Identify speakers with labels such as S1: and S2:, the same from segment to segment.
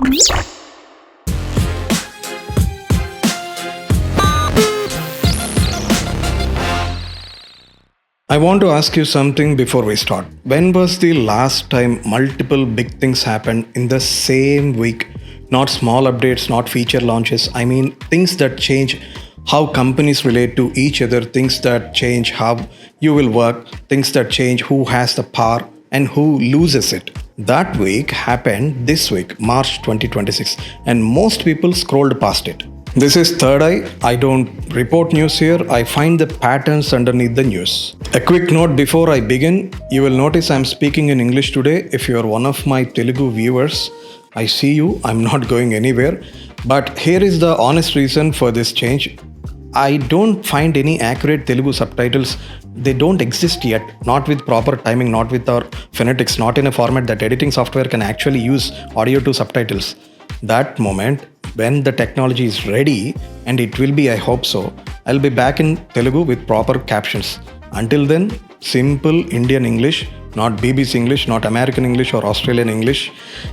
S1: I want to ask you something before we start. When was the last time multiple big things happened in the same week? Not small updates, not feature launches. I mean, things that change how companies relate to each other, things that change how you will work, things that change who has the power and who loses it. That week happened this week, March 2026, and most people scrolled past it. This is Third Eye. I don't report news here, I find the patterns underneath the news. A quick note before I begin, you will notice I'm speaking in English today. If you are one of my Telugu viewers, I see you, I'm not going anywhere. But here is the honest reason for this change. I don't find any accurate Telugu subtitles. They don't exist yet, not with proper timing, not with our phonetics, not in a format that editing software can actually use audio to subtitles. That moment, when the technology is ready, and it will be, I hope so, I'll be back in Telugu with proper captions. Until then, simple Indian English, not BBC English, not American English or Australian English,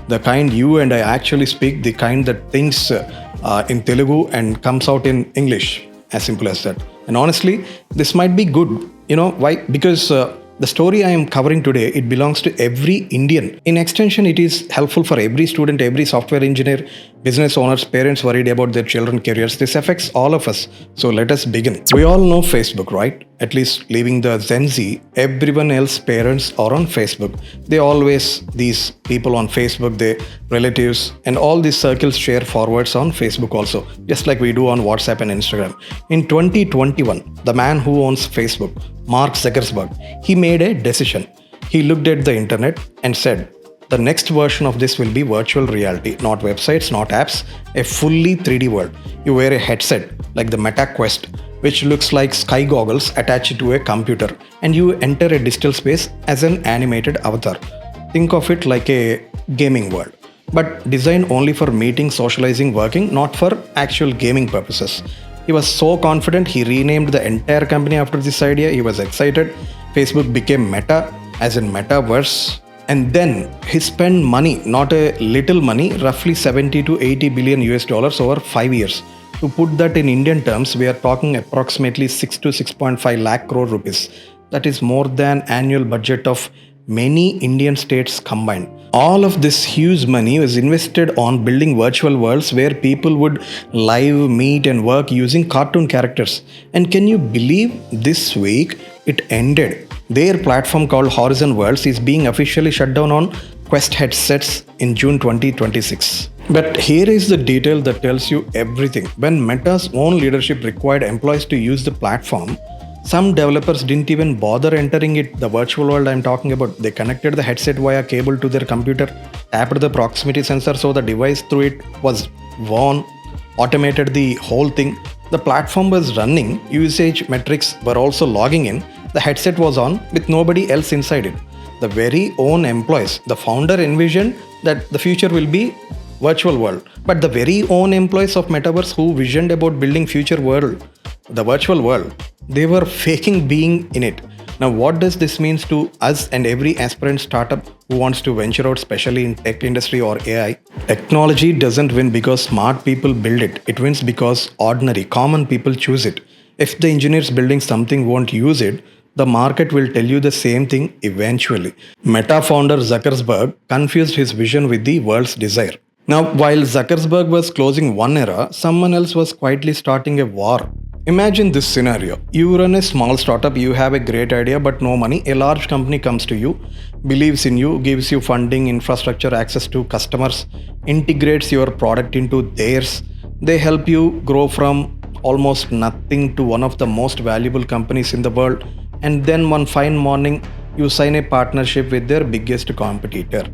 S1: the kind you and I actually speak, the kind that thinks in Telugu and comes out in English, as simple as that. And honestly, this might be good. You know why? Because the story I am covering today, it belongs to every Indian. In extension, it is helpful for every student, every software engineer, business owners, parents worried about their children's careers. This affects all of us. So let us begin. We all know Facebook, right? At least leaving the Gen Z, everyone else parents are on Facebook. They always, these people on Facebook, their relatives and all these circles share forwards on Facebook also, just like we do on WhatsApp and Instagram. In 2021, the man who owns Facebook, Mark Zuckerberg, he made a decision. He looked at the internet and said, the next version of this will be virtual reality, not websites, not apps, a fully 3D world. You wear a headset like the Meta Quest, which looks like sky goggles attached to a computer, and you enter a digital space as an animated avatar. Think of it like a gaming world, but designed only for meeting, socializing, working, not for actual gaming purposes. He was so confident, he renamed the entire company after this idea. He was excited. Facebook became Meta, as in metaverse. And then he spent money, not a little money, roughly 70 to 80 billion US dollars over 5 years. To put that in Indian terms, we are talking approximately 6 to 6.5 lakh crore rupees. That is more than annual budget of many Indian states combined. All of this huge money was invested on building virtual worlds where people would live, meet and work using cartoon characters. And can you believe this week it ended? Their platform called Horizon Worlds is being officially shut down on Quest headsets in June 2026. But here is the detail that tells you everything. When Meta's own leadership required employees to use the platform, some developers didn't even bother entering it, the virtual world I'm talking about. They connected the headset via cable to their computer, tapped the proximity sensor so the device through it was worn, automated the whole thing. The platform was running, usage metrics were also logging in, the headset was on with nobody else inside it. The very own employees, the founder envisioned that the future will be virtual world. But the very own employees of Metaverse who visioned about building future world, the virtual world, they were faking being in it. Now what does this mean to us and every aspirant startup who wants to venture out, especially in tech industry or AI? Technology doesn't win because smart people build it. It wins because ordinary, common people choose it. If the engineers building something won't use it, the market will tell you the same thing eventually. Meta founder Zuckerberg confused his vision with the world's desire. Now, while Zuckerberg was closing one era, someone else was quietly starting a war. Imagine this scenario. You run a small startup, you have a great idea but no money. A large company comes to you, believes in you, gives you funding, infrastructure, access to customers, integrates your product into theirs. They help you grow from almost nothing to one of the most valuable companies in the world. And then one fine morning, you sign a partnership with their biggest competitor.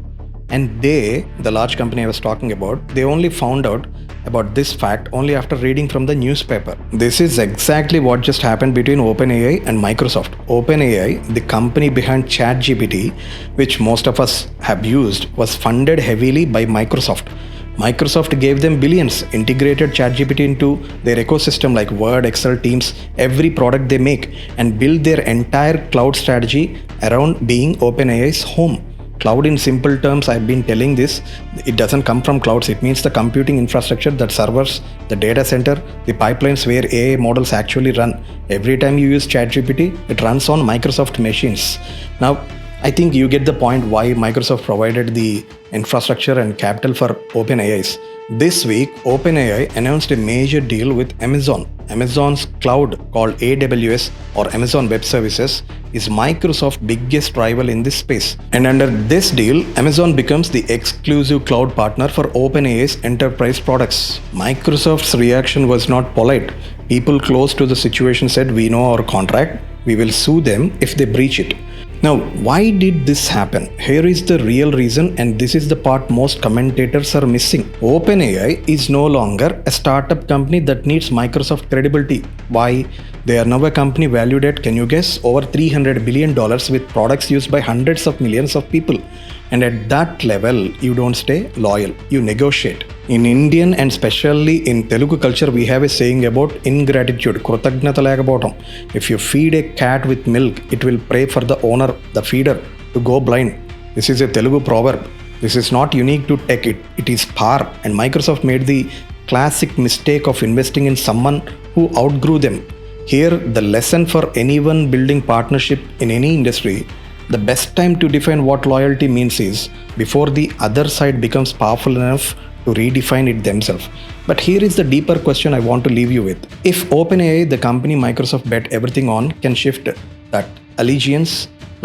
S1: And they, the large company I was talking about, they only found out about this fact only after reading from the newspaper. This is exactly what just happened between OpenAI and Microsoft. OpenAI, the company behind ChatGPT, which most of us have used, was funded heavily by Microsoft. Microsoft gave them billions, integrated ChatGPT into their ecosystem like Word, Excel, Teams, every product they make, and built their entire cloud strategy around being OpenAI's home. Cloud in simple terms, I've been telling this, it doesn't come from clouds. It means the computing infrastructure, that servers, the data center, the pipelines where AI models actually run. Every time you use ChatGPT, it runs on Microsoft machines. Now, I think you get the point why Microsoft provided the infrastructure and capital for OpenAIs. This week, OpenAI announced a major deal with Amazon. Amazon's cloud, called AWS or Amazon Web Services, is Microsoft's biggest rival in this space. And under this deal, Amazon becomes the exclusive cloud partner for OpenAI's enterprise products. Microsoft's reaction was not polite. People close to the situation said, "We know our contract, we will sue them if they breach it." Now, why did this happen? Here is the real reason, and this is the part most commentators are missing. OpenAI is no longer a startup company that needs Microsoft credibility. Why? They are now a company valued at, can you guess, over $300 billion with products used by hundreds of millions of people. And at that level, you don't stay loyal, you negotiate. In Indian and especially in Telugu culture, we have a saying about ingratitude, krutagnata lekapottam. If you feed a cat with milk, it will pray for the owner, the feeder, to go blind. This is a Telugu proverb. This is not unique to tech, it is par. And Microsoft made the classic mistake of investing in someone who outgrew them. Here, the lesson for anyone building partnership in any industry: the best time to define what loyalty means is before the other side becomes powerful enough to redefine it themselves. But here is the deeper question I want to leave you with. If OpenAI, the company Microsoft bet everything on, can shift that allegiance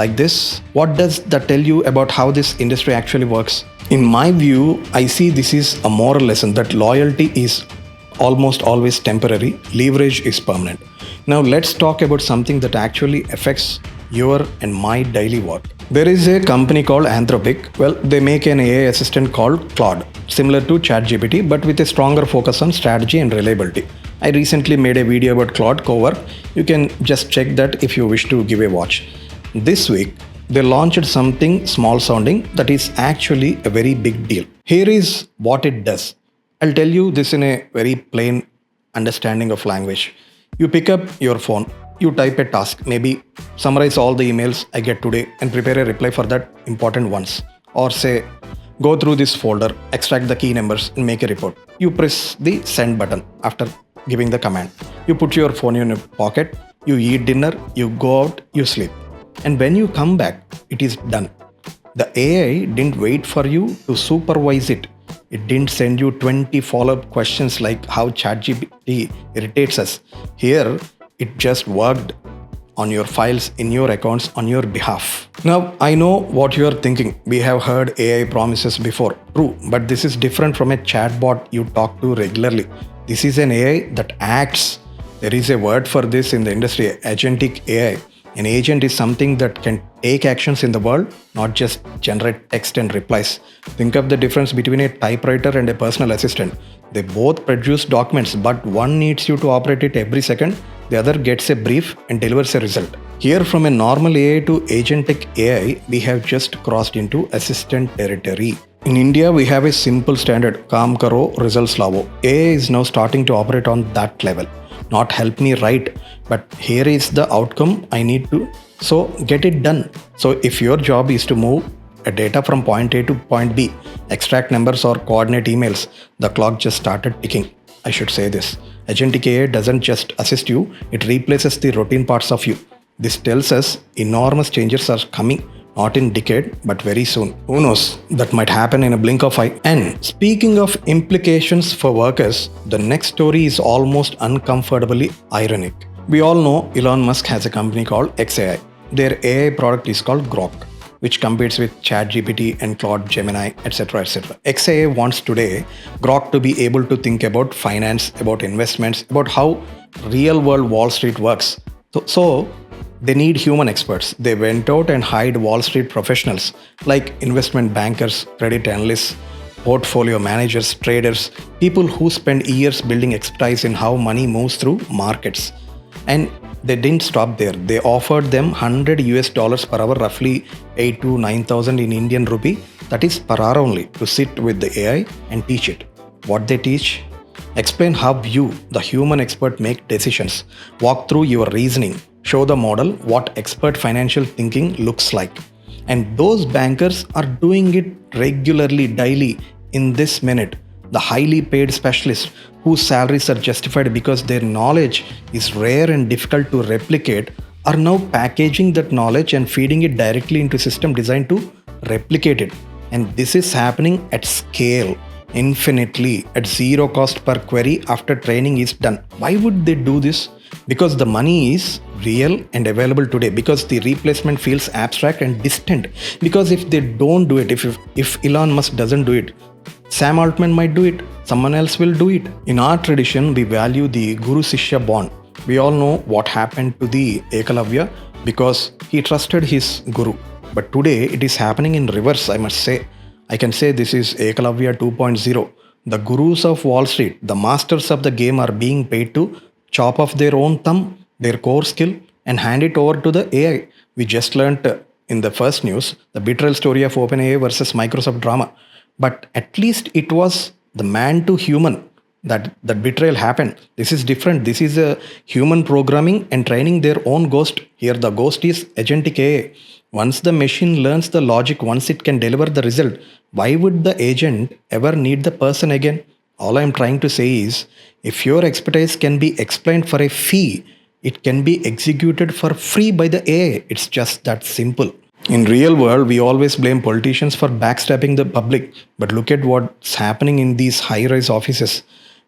S1: like this, what does that tell you about how this industry actually works? In my view, I see this is a moral lesson that loyalty is almost always temporary, leverage is permanent. Now let's talk about something that actually affects your and my daily work. There is a company called Anthropic. Well, they make an AI assistant called Claude, similar to ChatGPT, but with a stronger focus on strategy and reliability. I recently made a video about Claude Cowork. You can just check that if you wish to give a watch. This week, they launched something small sounding that is actually a very big deal. Here is what it does. I'll tell you this in a very plain understanding of language. You pick up your phone, you type a task, maybe summarize all the emails I get today and prepare a reply for that important ones. Or say, go through this folder, extract the key numbers and make a report. You press the send button after giving the command. You put your phone in your pocket, you eat dinner, you go out, you sleep. And when you come back, it is done. The AI didn't wait for you to supervise it. It didn't send you 20 follow-up questions like how ChatGPT irritates us. Here, it just worked on your files, in your accounts, on your behalf. Now, I know what you are thinking. We have heard AI promises before. True, but this is different from a chatbot you talk to regularly. This is an AI that acts. There is a word for this in the industry, Agentic AI. An agent is something that can take actions in the world, not just generate text and replies. Think of the difference between a typewriter and a personal assistant. They both produce documents, but one needs you to operate it every second, the other gets a brief and delivers a result. Here, from a normal AI to Agentic AI, we have just crossed into assistant territory. In India, we have a simple standard, Kaam Karo, results lavo. AI is now starting to operate on that level. Not help me write, but here is the outcome I need to, so get it done. So if your job is to move a data from point A to point B, extract numbers or coordinate emails, the clock just started ticking. I should say this. Agentic AI doesn't just assist you, it replaces the routine parts of you. This tells us enormous changes are coming, not in decade, but very soon. Who knows? That might happen in a blink of eye. And speaking of implications for workers, the next story is almost uncomfortably ironic. We all know Elon Musk has a company called XAI. Their AI product is called Grok, which competes with ChatGPT and Claude, Gemini, etc. etc. XAI wants today Grok to be able to think about finance, about investments, about how real world Wall Street works. So they need human experts. They went out and hired Wall Street professionals like investment bankers, credit analysts, portfolio managers, traders, people who spend years building expertise in how money moves through markets. And they didn't stop there. They offered them $100 per hour, roughly 8 to 9,000 in Indian rupee, that is per hour only, to sit with the AI and teach it. What they teach? Explain how you, the human expert, make decisions. Walk through your reasoning. Show the model what expert financial thinking looks like. And those bankers are doing it regularly, daily, in this minute. The highly paid specialists whose salaries are justified because their knowledge is rare and difficult to replicate are now packaging that knowledge and feeding it directly into a system designed to replicate it. And this is happening at scale, infinitely, at zero cost per query after training is done. Why would they do this? Because the money is real and available today, because the replacement feels abstract and distant, because if they don't do it, if Elon Musk doesn't do it, Sam Altman might do it, someone else will do it. In our tradition, we value the Guru Sishya bond. We all know what happened to the Ekalavya because he trusted his guru. But today it is happening in reverse, I must say. I can say this is Ekalavya 2.0. The gurus of Wall Street, the masters of the game, are being paid to chop off their own thumb, their core skill, and hand it over to the AI. We just learnt in the first news the betrayal story of OpenAI versus Microsoft drama. But at least it was the man to human that betrayal happened. This is different. This is a human programming and training their own ghost. Here the ghost is Agentic AI. Once the machine learns the logic, once it can deliver the result, why would the agent ever need the person again? All I am trying to say is, if your expertise can be explained for a fee, it can be executed for free by the AI. It's just that simple. In real world, we always blame politicians for backstabbing the public, but look at what's happening in these high-rise offices.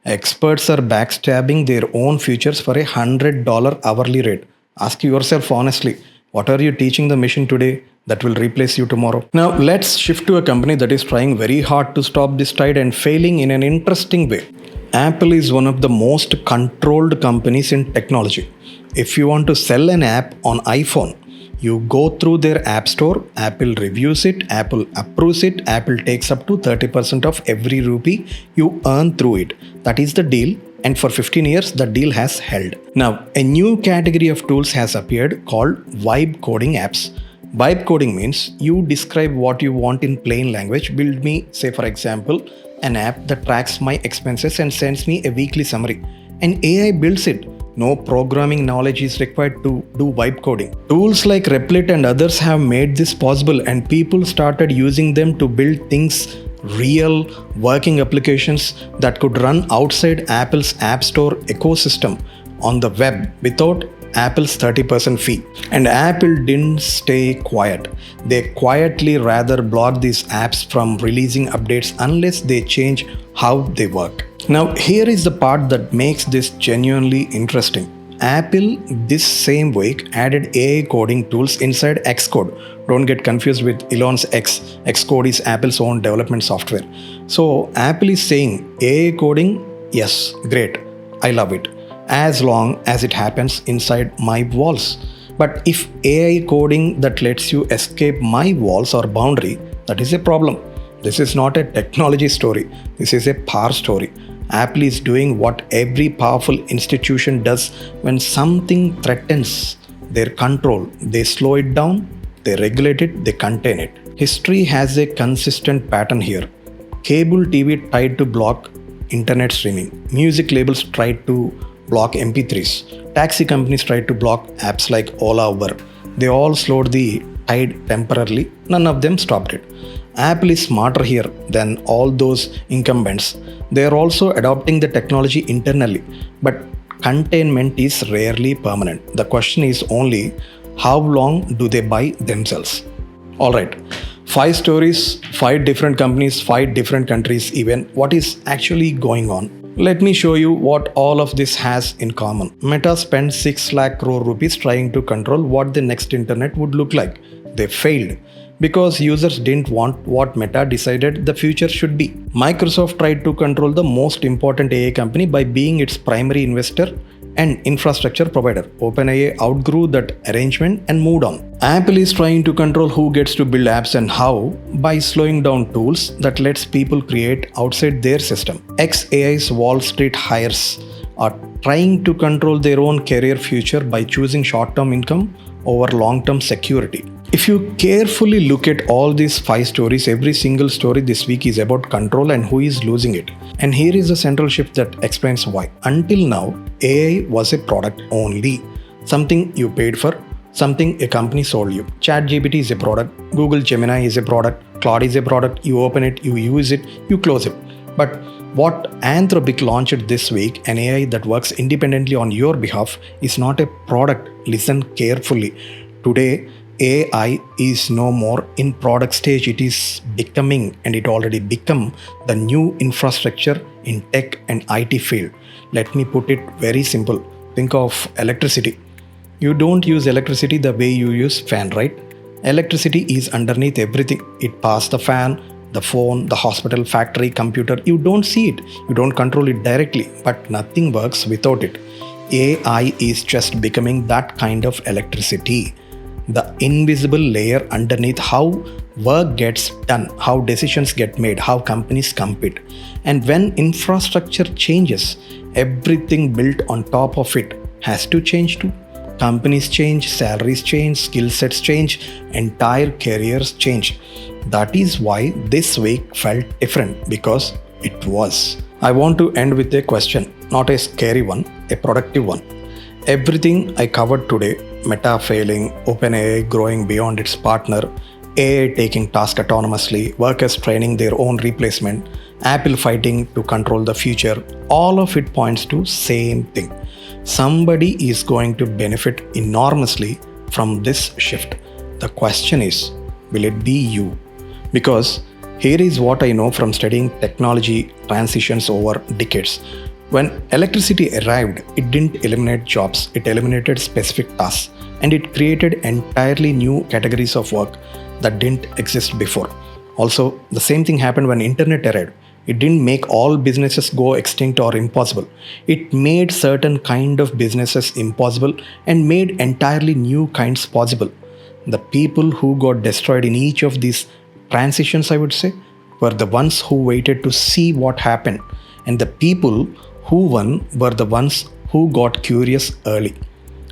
S1: Experts are backstabbing their own futures for $100 hourly rate. Ask yourself honestly, what are you teaching the machine today that will replace you tomorrow? Now, let's shift to a company that is trying very hard to stop this tide and failing in an interesting way. Apple is one of the most controlled companies in technology. If you want to sell an app on iPhone, you go through their app store, Apple reviews it, Apple approves it, Apple takes up to 30% of every rupee you earn through it. That is the deal, and for 15 years the deal has held. Now, a new category of tools has appeared called vibe coding apps. Vibe coding means you describe what you want in plain language. Build me, say for example, an app that tracks my expenses and sends me a weekly summary. And AI builds it. No programming knowledge is required to do vibe coding. Tools like Replit and others have made this possible, and people started using them to build things, real working applications that could run outside Apple's App Store ecosystem on the web without Apple's 30% fee. And Apple didn't stay quiet. They quietly rather block these apps from releasing updates unless they change how they work. Now, here is the part that makes this genuinely interesting. Apple, this same week, added AI coding tools inside Xcode. Don't get confused with Elon's X. Xcode is Apple's own development software. So, Apple is saying AI coding, yes, great, I love it, as long as it happens inside my walls. But if AI coding that lets you escape my walls or boundary, that is a problem. This is not a technology story. This is a power story. Apple is doing what every powerful institution does when something threatens their control. They slow it down, they regulate it, they contain it. History has a consistent pattern here. Cable TV tried to block internet streaming. Music labels tried to block MP3s. Taxi companies tried to block apps like Ola, Uber. They all slowed the tide temporarily. None of them stopped it. Apple is smarter here than all those incumbents. They are also adopting the technology internally, but containment is rarely permanent. The question is only, how long do they buy themselves? Alright, 5 stories, 5 different companies, 5 different countries even. What is actually going on? Let me show you what all of this has in common. Meta spent 6 lakh crore rupees trying to control what the next internet would look like. They failed because users didn't want what Meta decided the future should be. Microsoft tried to control the most important AI company by being its primary investor and infrastructure provider. OpenAI outgrew that arrangement and moved on. Apple is trying to control who gets to build apps and how by slowing down tools that lets people create outside their system. XAI's Wall Street hires are trying to control their own career future by choosing short-term income over long-term security. If you carefully look at all these 5 stories, every single story this week is about control and who is losing it. And here is the central shift that explains why. Until now, AI was a product only, something you paid for, something a company sold you. ChatGPT is a product, Google Gemini is a product, Claude is a product. You open it, you use it, you close it. But what Anthropic launched this week, an AI that works independently on your behalf, is not a product. Listen carefully. Today, AI is no more in product stage. It is becoming, and it already become, the new infrastructure in tech and IT field. Let me put it very simple. Think of electricity. You don't use electricity the way you use fan, right? Electricity is underneath everything. It passes the fan, the phone, the hospital, factory, computer. You don't see it. You don't control it directly, but nothing works without it. AI is just becoming that kind of electricity. The invisible layer underneath how work gets done, how decisions get made, how companies compete. And when infrastructure changes, everything built on top of it has to change too. Companies change, salaries change, skill sets change, entire careers change. That is why this week felt different, because it was. I want to end with a question, not a scary one, a productive one. Everything I covered today, Meta failing, OpenAI growing beyond its partner, AI taking tasks autonomously, workers training their own replacement, Apple fighting to control the future, all of it points to same thing. Somebody is going to benefit enormously from this shift. The question is, will it be you? Because here is what I know from studying technology transitions over decades. When electricity arrived, it didn't eliminate jobs, it eliminated specific tasks, and it created entirely new categories of work that didn't exist before. Also, the same thing happened when internet arrived. It didn't make all businesses go extinct or impossible. It made certain kind of businesses impossible and made entirely new kinds possible. The people who got destroyed in each of these transitions, I would say, were the ones who waited to see what happened. And the people who won were the ones who got curious early,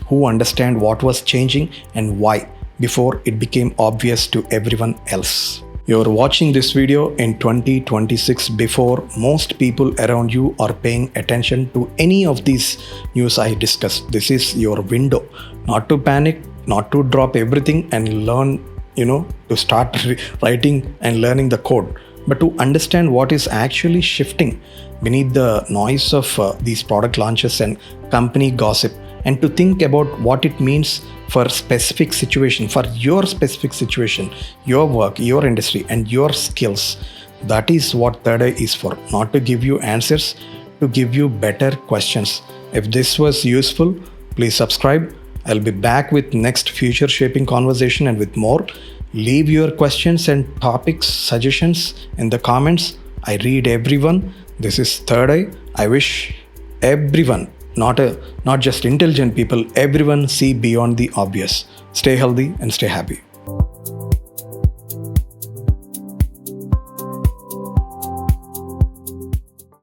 S1: who understand what was changing and why before it became obvious to everyone else. You're watching this video in 2026 before most people around you are paying attention to any of these news I discussed. This is your window, not to panic, not to drop everything and learn, to start writing and learning the code, but to understand what is actually shifting beneath the noise of these product launches and company gossip, and to think about what it means for specific situation, for your specific situation, your work, your industry, and your skills. That is what ThirdEye is for, not to give you answers, to give you better questions. If this was useful, please subscribe. I'll be back with next future shaping conversation and with more. Leave your questions and topics suggestions in the comments. I read everyone. This is ThirdEye. I wish everyone, not just intelligent people, everyone see beyond the obvious. Stay healthy and stay happy.